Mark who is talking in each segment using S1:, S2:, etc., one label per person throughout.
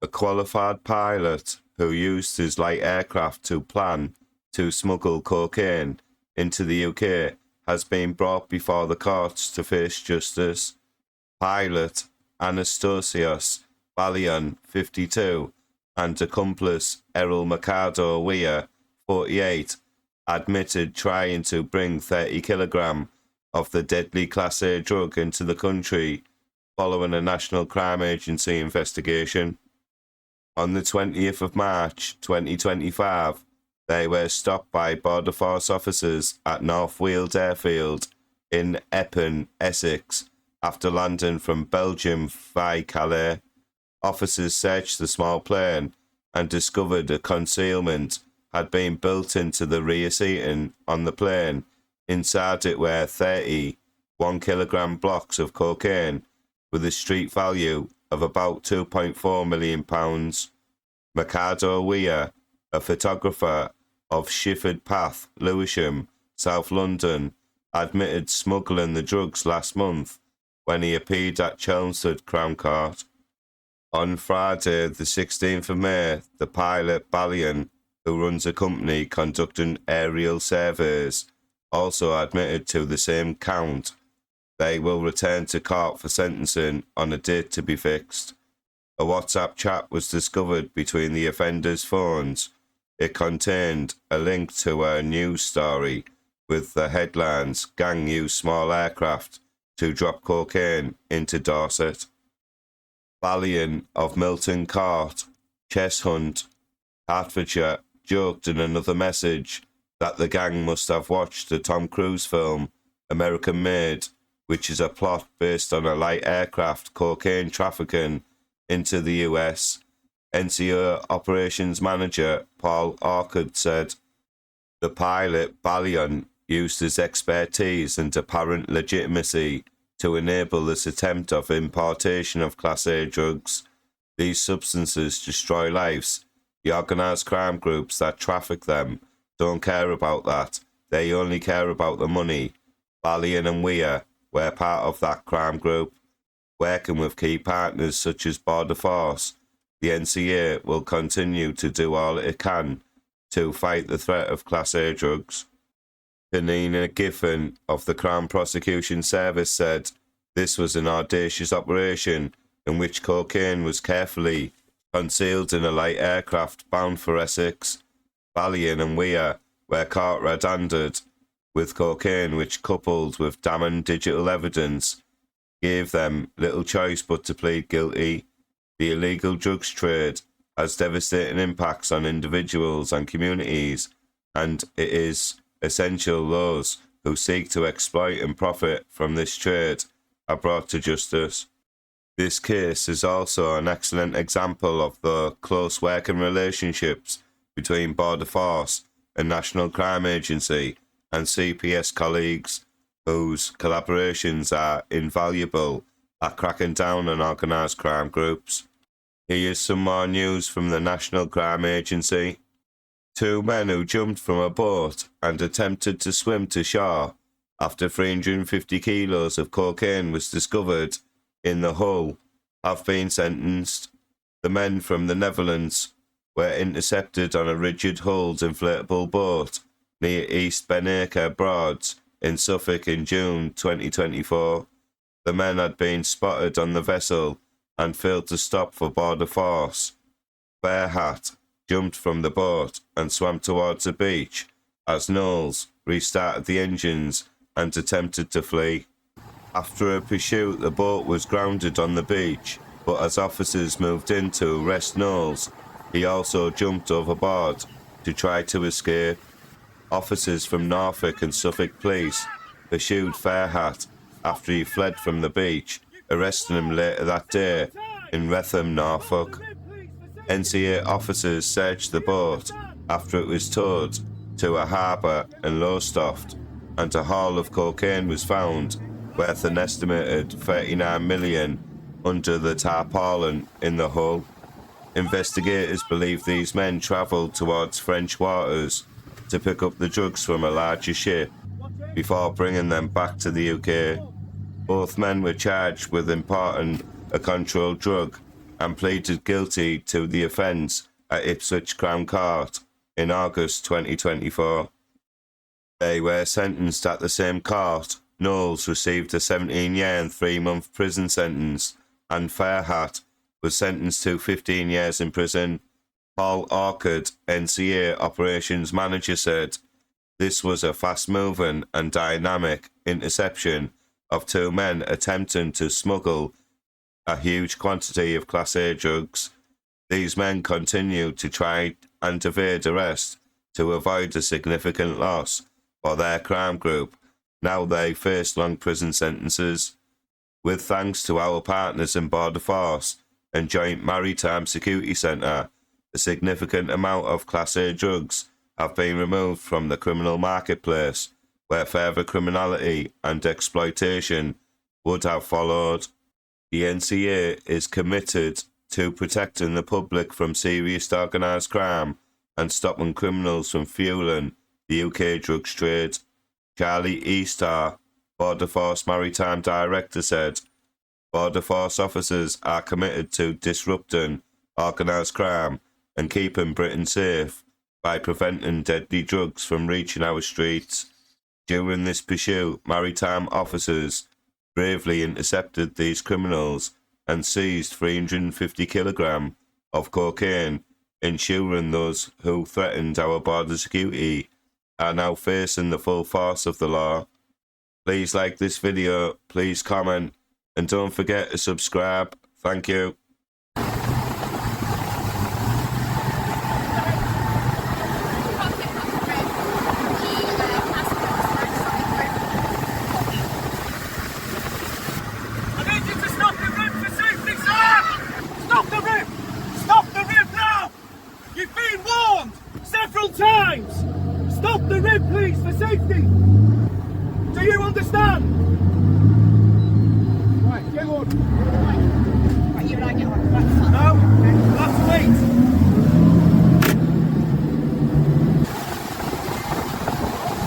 S1: A qualified pilot who used his light aircraft to plan to smuggle cocaine into the UK has been brought before the courts to face justice. Pilot Anastasios Balian, 52, and accomplice Errol McCardo Weir, 48, admitted trying to bring 30 kilograms of the deadly Class A drug into the country following a National Crime Agency investigation. On the 20th of March 2025, they were stopped by Border Force officers at North Weald airfield in Epping, Essex, after landing from Belgium via Calais. Officers searched the small plane and discovered a concealment had been built into the rear seating on the plane. Inside it were 30 1-kilogram blocks of cocaine with a street value of about £2.4 million. McCardo Weir, a photographer of Shifford Path, Lewisham, South London, admitted smuggling the drugs last month when he appeared at Chelmsford Crown Court. On Friday, the 16th of May, the pilot Balian, who runs a company conducting aerial surveys, also admitted to the same count. They will return to court for sentencing on a date to be fixed. A WhatsApp chat was discovered between the offenders' phones. It contained a link to a news story with the headlines, "Gang use small aircraft to drop cocaine into Dorset." Balian of Milton Court, Cheshunt, Hertfordshire, joked in another message that the gang must have watched the Tom Cruise film American Made, which is a plot based on a light aircraft cocaine trafficking into the US. NCO Operations Manager Paul Orchard said, "The pilot Balian used his expertise and apparent legitimacy to enable this attempt of importation of Class A drugs. These substances destroy lives. The organised crime groups that traffic them don't care about that. They only care about the money." Balian and Weir were part of that crime group. Working with key partners such as Border Force, the NCA will continue to do all it can to fight the threat of Class A drugs. Penina Giffen of the Crown Prosecution Service said this was an audacious operation in which cocaine was carefully concealed in a light aircraft bound for Essex. Balian and Weir were caught red-handed with cocaine, which, coupled with damning digital evidence, gave them little choice but to plead guilty. The illegal drugs trade has devastating impacts on individuals and communities, and it is essential those who seek to exploit and profit from this trade are brought to justice. This case is also an excellent example of the close working relationships between Border Force and National Crime Agency and CPS colleagues, whose collaborations are invaluable at cracking down on organised crime groups. Here's some more news from the National Crime Agency. 2 men who jumped from a boat and attempted to swim to shore after 350 kilos of cocaine was discovered in the hull have been sentenced. The men from the Netherlands were intercepted on a rigid-hulled inflatable boat near East Benacre Broads in Suffolk in June 2024. The men had been spotted on the vessel and failed to stop for Border Force. Ferhat jumped from the boat and swam towards the beach as Knowles restarted the engines and attempted to flee. After a pursuit, the boat was grounded on the beach, but as officers moved in to arrest Knowles, he also jumped overboard to try to escape. Officers from Norfolk and Suffolk Police pursued Ferhat after he fled from the beach, arresting him later that day in Wretham, Norfolk. NCA officers searched the boat after it was towed to a harbour in Lowestoft, and a haul of cocaine was found worth an estimated $39 million under the tarpaulin in the hull. Investigators believe these men travelled towards French waters to pick up the drugs from a larger ship before bringing them back to the UK. Both men were charged with importing a controlled drug and pleaded guilty to the offence at Ipswich Crown Court in August 2024. They were sentenced at the same court. Knowles received a 17-year and 3-month prison sentence, and Ferhat was sentenced to 15 years in prison. Paul Orchard, NCA operations manager, said, "This was a fast-moving and dynamic interception of 2 men attempting to smuggle a huge quantity of Class A drugs. These men continued to try and evade arrest to avoid a significant loss for their crime group. Now they face long prison sentences. With thanks to our partners in Border Force and Joint Maritime Security Centre, a significant amount of Class A drugs have been removed from the criminal marketplace, where further criminality and exploitation would have followed. The NCA is committed to protecting the public from serious organised crime and stopping criminals from fueling the UK drugs trade." Charlie Easter, Border Force Maritime Director, said, "Border Force officers are committed to disrupting organised crime and keeping Britain safe by preventing deadly drugs from reaching our streets. During this pursuit, maritime officers bravely intercepted these criminals and seized 350 kilograms of cocaine, ensuring those who threatened our border security are now facing the full force of the law." Please like this video, please comment, and don't forget to subscribe. Thank you.
S2: Several times! Stop the RHIB, please, for safety! Do you understand? Right, get on.
S3: Right, you and I get on. Right,
S2: no, we'll have to wait.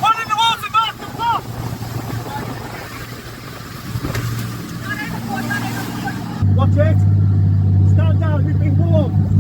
S2: One in the water, Mark, the top! Watch it! Stand down, you've been warned!